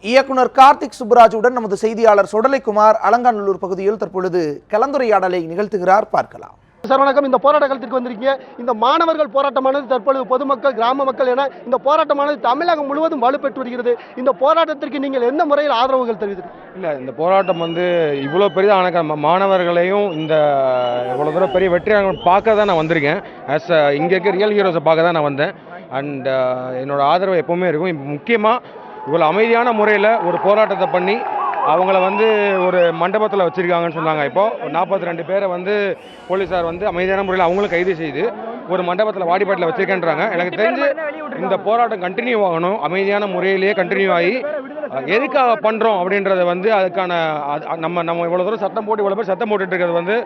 இயக்குனர் கார்த்திக் சுப்புராஜுடன் நமது செய்தியாளர் சொடலைக்குமார் அலங்காநல்லூர் பகுதியில் தற்பொழுது கலந்துரையாடலை நிகழ்த்துகிறார். பார்க்கலாம். சார் வணக்கம். இந்த போராட்ட காலத்திற்கு வந்திருக்கீங்க. இந்த மாணவர்கள் போராட்டமானது தற்பொழுது பொதுமக்கள், கிராம மக்கள் என இந்த போராட்டமானது தமிழகம் முழுவதும் வலுப்பெற்று வருகிறது. இந்த போராட்டத்திற்கு நீங்கள் எந்த முறையில் ஆதரவுகள் தெரிவிக்கிறீங்க? இல்லை, இந்த போராட்டம் இவ்வளோ பெரிய மாணவர்களையும் இந்த இவ்வளோ தூரம் பெரிய வெற்றியாளர்கள் பார்க்க தான் நான் வந்திருக்கேன். இங்கே இருக்க ரியல் ஹீரோஸை பார்க்க தான் நான் வந்தேன். அண்ட் என்னோட ஆதரவு எப்போவுமே இருக்கும். இப்போ முக்கியமாக இவ்வளோ அமைதியான முறையில் ஒரு போராட்டத்தை பண்ணி அவங்கள ஒரு மண்டபத்தில் வச்சுருக்காங்கன்னு சொன்னாங்க. இப்போது 42 பேரை போலீஸார் அமைதியான முறையில் அவங்களும் கைது செய்து ஒரு மண்டபத்தில் வாடிப்பாட்டில் வச்சுருக்கேன்றாங்க. எனக்கு தெரிஞ்சு இந்த போராட்டம் கண்டினியூ ஆகணும், அமைதியான முறையிலேயே கண்டினியூ ஆகி எதுக்காக பண்ணுறோம் அப்படின்றத அதுக்கான நம்ம இவ்வளோ தூரம் சட்டம் போட்டு இவ்வளோ பேர் சட்டம் போட்டுட்டு இருக்கிறது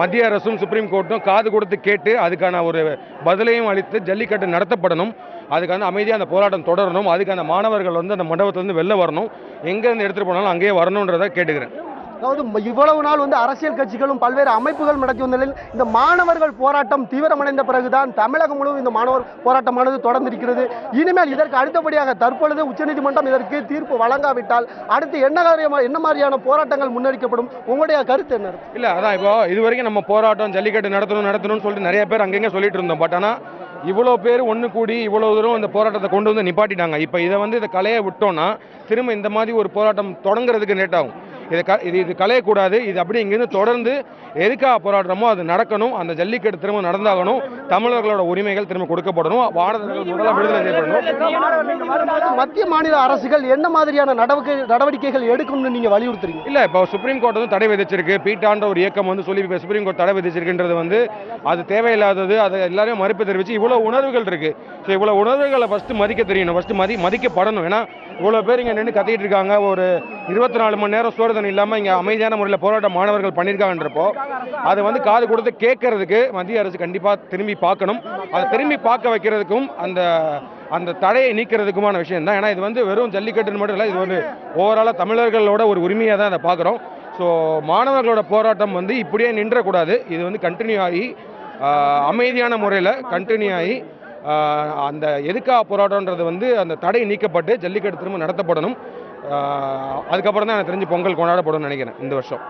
மத்திய அரசும் சுப்ரீம் கோர்ட்டும் காது கொடுத்து கேட்டு அதுக்கான ஒரு பதிலையும் அளித்து ஜல்லிக்கட்டு நடத்தப்படணும். அதுக்கான அமைதியாக அந்த போராட்டம் தொடரணும். அதுக்கான மாணவர்கள் அந்த மண்டபத்திலேருந்து வெளில வரணும். எங்கேருந்து எடுத்துகிட்டு போனாலும் அங்கேயே வரணுன்றதை கேட்டுக்கிறேன். அதாவது இவ்வளவு நாள் அரசியல் கட்சிகளும் பல்வேறு அமைப்புகள் நடத்தி வந்த நிலையில் இந்த மாணவர்கள் போராட்டம் தீவிரமடைந்த பிறகுதான் தமிழகம் முழுவதும் இந்த மாணவர் போராட்டமானது தொடர்ந்திருக்கிறது. இனிமேல் இதற்கு அடுத்தபடியாக தற்பொழுது உச்சநீதிமன்றம் இதற்கு தீர்ப்பு வழங்காவிட்டால் அடுத்து என்ன மாதிரியான போராட்டங்கள் முன்னெடுக்கப்படும்? உங்களுடைய கருத்து என்ன? இல்லை, அதான் இப்போ இதுவரைக்கும் நம்ம போராட்டம் ஜல்லிக்கட்டு நடத்தணும்னு சொல்லிட்டு நிறைய பேர் அங்கங்கே சொல்லிட்டு இருந்தோம். பட் ஆனால் இவ்வளோ பேர் ஒன்று கூடி இவ்வளோ தூரம் இந்த போராட்டத்தை கொண்டு நிப்பாட்டிட்டாங்க. இப்போ இதை இதை கலையை விட்டோன்னா திரும்ப இந்த மாதிரி ஒரு போராட்டம் தொடங்குறதுக்கு லேட் ஆகும். இது கலையக்கூடாது. இது அப்படி இங்கேருந்து தொடர்ந்து எதுக்காக போராடுறோமோ அது நடக்கணும். அந்த ஜல்லிக்கட்டு திரும்ப நடந்தாகணும். தமிழர்களோட உரிமைகள் திரும்ப கொடுக்கப்படணும். வாடகைகள் முதல்ல விடுதலை செய்யப்படணும். மத்திய மாநில அரசுகள் என்ன மாதிரியான நடவடிக்கைகள் எடுக்கணும்னு நீங்க வலியுறுத்துறீங்க? இல்லை, இப்போ சுப்ரீம் கோர்ட் தடை விதிச்சிருக்கு. பீட்டான்ற ஒரு இயக்கம் சொல்லி சுப்ரீம் கோர்ட் தடை விதிச்சிருக்குன்றது அது தேவையில்லாதது. அதை எல்லாரையும் மறுப்பு தெரிவிச்சு இவ்வளோ உணர்வுகள் இருக்கு. ஸோ இவ்வளோ உணர்வுகளை ஃபர்ஸ்ட் மதிக்க தெரியணும், ஃபர்ஸ்ட் மதிக்கப்படணும். ஏன்னா இவ்வளோ பேர் இங்கே நின்று கத்திட்டு இருக்காங்க. ஒரு 24 மணி நேரம் சோதனை இல்லாமல் இங்கே அமைதியான முறையில் போராட்ட மாணவர்கள் பண்ணியிருக்காங்கன்றப்போ அதை காது கொடுத்து கேட்கறதுக்கு மத்திய அரசு கண்டிப்பாக திரும்பி பார்க்கணும். அதை திரும்பி பார்க்க வைக்கிறதுக்கும் அந்த தடையை நீக்கிறதுக்குமான விஷயம் தான். ஏன்னா இது வெறும் ஜல்லிக்கட்டுன்னு மட்டும் இல்லை, இது ஓவராலாக தமிழர்களோட ஒரு உரிமையாக தான் அதை பார்க்குறோம். ஸோ மாணவர்களோட போராட்டம் இப்படியே நின்றக்கூடாது. இது கண்டினியூ ஆகி அமைதியான முறையில் கண்டினியூ ஆகி அந்த எதுக்காக போராட்டம்ன்றது அந்த தடை நீக்கப்பட்டு ஜல்லிக்கட்டு திரும்ப நடத்தப்படணும். அதுக்கப்புறம் தான் எனக்கு தெரிஞ்சு பொங்கல் கொண்டாடப்படும் நினைக்கிறேன் இந்த வருஷம்.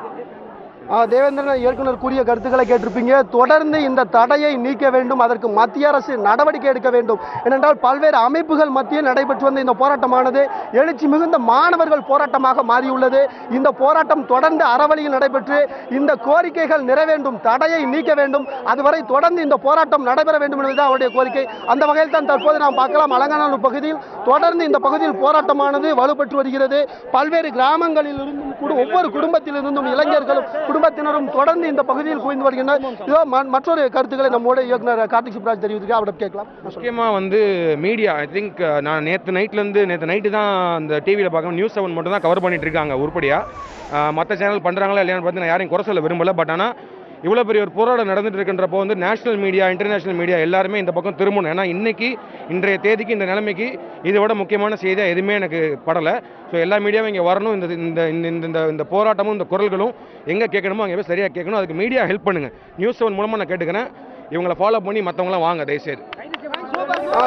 தேவேந்திரன் இயக்குனர் கூறிய கருத்துக்களை கேட்டிருப்பீங்க. தொடர்ந்து இந்த தடையை நீக்க வேண்டும், அதற்கு மத்திய அரசு நடவடிக்கை எடுக்க வேண்டும். ஏனென்றால் பல்வேறு அமைப்புகள் மத்தியில் நடைபெற்று வந்த இந்த போராட்டமானது எழுச்சி மிகுந்த மாணவர்கள் போராட்டமாக மாறியுள்ளது. இந்த போராட்டம் தொடர்ந்து அறவழியில் நடைபெற்று இந்த கோரிக்கைகள் நிறைவேண்டும், தடையை நீக்க வேண்டும். அதுவரை தொடர்ந்து இந்த போராட்டம் நடைபெற வேண்டும் என்பதுதான் அவருடைய கோரிக்கை. அந்த வகையில் தான் தற்போது நாம் பார்க்கலாம், அலங்காநல்லூர் பகுதியில் தொடர்ந்து இந்த பகுதியில் போராட்டமானது வலுப்பெற்று வருகிறது. பல்வேறு கிராமங்களில் இருந்தும் ஒவ்வொரு குடும்பத்திலிருந்தும் இளைஞர்களும் குடும்பத்தினரும் தொடர்ந்து இந்த பகுதியில் குவிந்து வருகின்றனர். இதோ மற்றொரு கருத்துக்களை நம்மோட இயக்குனர் கார்த்திக் சுப்புராஜ் தெரிவித்திருக்கார். அவரை கேட்கலாம். முக்கியமாக மீடியா, ஐ திங்க் நான் நேற்று நைட்டு தான் அந்த டிவியில் பார்க்கணும், நியூஸ் 7 மட்டும் தான் கவர் பண்ணிட்டு இருக்காங்க உருப்படியாக. மற்ற சேனல் பண்ணுறாங்களா இல்லையான்னு பார்த்து நான் யாரையும் குறை சொல்ல விரும்பலை. பட் ஆனால் இவ்வளோ பெரிய ஒரு போராட்டம் நடந்துட்டு இருக்கின்றப்போ நேஷனல் மீடியா, இன்டர்நேஷனல் மீடியா எல்லாருமே இந்த பக்கம் திரும்பணும். ஏன்னா இன்றைய தேதிக்கு இந்த நிலைமைக்கு இதை விட முக்கியமான செய்தியாக எதுவுமே எனக்கு படலை. ஸோ எல்லா மீடியாவும் இங்கே வரணும். இந்த போராட்டமும் இந்த குரல்களும் எங்கே கேட்கணுமோ அங்கே போய் சரியாக கேட்கணும். அதுக்கு மீடியா ஹெல்ப் பண்ணுங்கள். நியூஸ் 7 மூலமாக நான் கேட்டுக்கிறேன். இவங்களை ஃபாலோ பண்ணி மற்றவங்களாம் வாங்க தயவுசெய்து.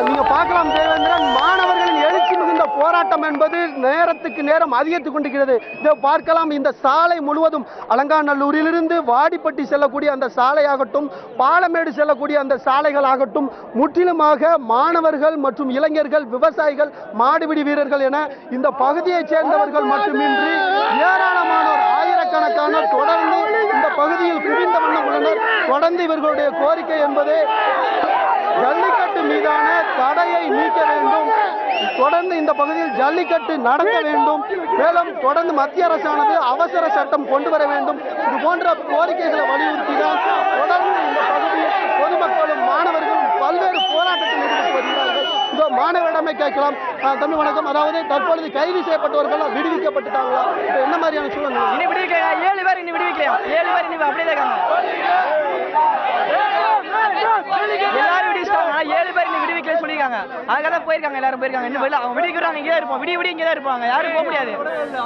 நீங்க பார்க்கலாம் தேவேந்திரன், மாணவர்களின் எழுச்சி மிகுந்த போராட்டம் என்பது நேரத்துக்கு நேரம் அதிகரித்துக் கொண்டிருக்கிறது. இதை பார்க்கலாம். இந்த சாலை முழுவதும் அலங்காநல்லூரிலிருந்து வாடிப்பட்டி செல்லக்கூடிய அந்த சாலையாகட்டும், பாலமேடு செல்லக்கூடிய அந்த சாலைகள் ஆகட்டும், முற்றிலுமாக மாணவர்கள் மற்றும் இளைஞர்கள், விவசாயிகள், மாடுபிடி வீரர்கள் என இந்த பகுதியைச் சேர்ந்தவர்கள் மட்டுமின்றி ஏராளமானோர், ஆயிரக்கணக்கானோர் தொடர்ந்து இந்த பகுதியில் குவிந்த வண்ணம் உள்ளனர். தொடர்ந்து இவர்களுடைய கோரிக்கை என்பது ஜல்லிக்கட்டு மீதான தடையை நீக்க வேண்டும், தொடர்ந்து இந்த பகுதியில் ஜல்லிக்கட்டு நடத்த வேண்டும், மேலும் தொடர்ந்து மத்திய அரசானது அவசர சட்டம் கொண்டு வர வேண்டும். இது போன்ற கோரிக்கைகளை வலியுறுத்திதான் தொடர்ந்து இந்த பகுதியில் பொதுமக்களும் மாணவர்களும் பல்வேறு போராட்டத்தில் ஈடுபட்டு வருகிறார்கள். இதோ மாணவரிடமே கேட்கலாம். தம்பி வணக்கம். அதாவது தற்பொழுது கைது செய்யப்பட்டவர்கள் விடுவிக்கப்பட்டுட்டாங்களா? இப்போ என்ன மாதிரியான சூழ்நிலை? 7 பேர் விடுவிக்கலாம். 7 பேர் அப்படியே இருக்காங்க. எல்லாரும் விடிச்சிட்டாங்க. 7 பேர் இன்னும் விடுவிக்கல சொல்லியிருக்காங்க. அதுக்காக தான் போயிருக்காங்க, எல்லாரும் போயிருக்காங்க. இன்னும் வெளில அவங்க விடுவிக்கிறாங்க, இங்கே இருப்போம், விடிய இங்கே தான் இருப்பாங்க, யாரும் போக முடியாது.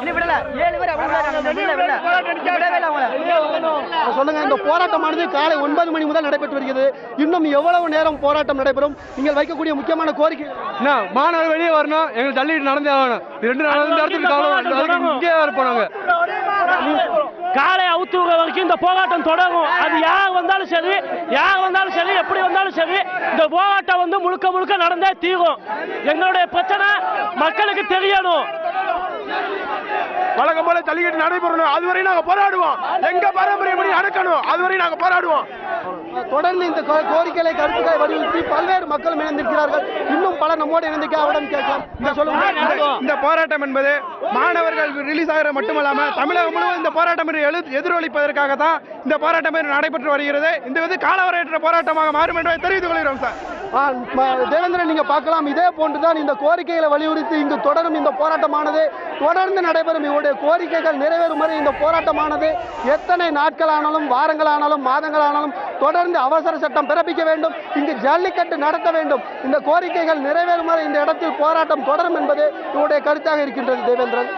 இன்னும் விடல 7 பேர் அவங்க விடவே அவங்கள. சொல்லுங்க, இந்த போராட்டமானது காலை 9 மணி முதல் நடைபெற்று வருகிறது. இன்னும் எவ்வளவு நேரம் போராட்டம் நடைபெறும்? நீங்கள் வைக்கக்கூடிய முக்கியமான கோரிக்கை மாணவர் வெளியே வரணும், எங்களுக்கு ஜல்லிக்கட்டு நடந்தே ஆகணும். 2 நடந்து இங்கே இருப்போம் நாங்க. காலை அவுத்து வரைக்கும் இந்த போராட்டம் தொடரும். அது யார் வந்தாலும் சரி, எப்படி வந்தாலும் சரி, இந்த போராட்டம் வந்து முழுக்க நடந்தே தீரும். எங்களுடைய பிரச்சனை மக்களுக்கு தெரியணும். வழக்கம் போல ஜல்லிக்கட்டு நடைபெறணும், அதுவரை நாங்க போராடுவோம். எங்க பாரம்பரியப்படி நடக்கணும், அதுவரை நாங்க போராடுவோம். தொடர்ந்து இந்த கோரிக்கைகளை கருத்துக்களை வலியுறுத்தி பல்வேறு மக்கள் இணைந்திருக்கிறார்கள். இன்னும் பல நம்மோடு இணைந்திருக்க அவரிடம் கேட்கலாம். சொல்லுங்க, இந்த போராட்டம் என்பது மாணவர்கள் ரிலீஸ் ஆகிற மட்டுமல்லாம தமிழகம் முழுவதும் இந்த போராட்டம் எதிரொலிப்பதற்காக தான் இந்த போராட்டம் நடைபெற்று வருகிறது. இந்த வந்து காலவரையற்ற போராட்டமாக மாறும் என்பதை தெரிவித்துக் கொள்கிறோம் சார். தேவேந்திரன், நீங்க பார்க்கலாம், இதே போன்றுதான் இந்த கோரிக்கைகளை வலியுறுத்தி இங்கு தொடரும் இந்த போராட்டமானது தொடர்ந்து நடைபெறும். இவருடைய கோரிக்கைகள் நிறைவேறும் வரை இந்த போராட்டமானது எத்தனை நாட்களானாலும், வாரங்களானாலும், மாதங்களானாலும் தொடர்ந்து அவசர சட்டம் பிறப்பிக்க வேண்டும். இங்கு ஜல்லிக்கட்டு நடத்த வேண்டும். இந்த கோரிக்கைகள் நிறைவேறும் வரை இந்த இடத்தில் போராட்டம் தொடரும் என்பது இவருடைய கருத்தாக இருக்கின்றது. தேவேந்திரன்.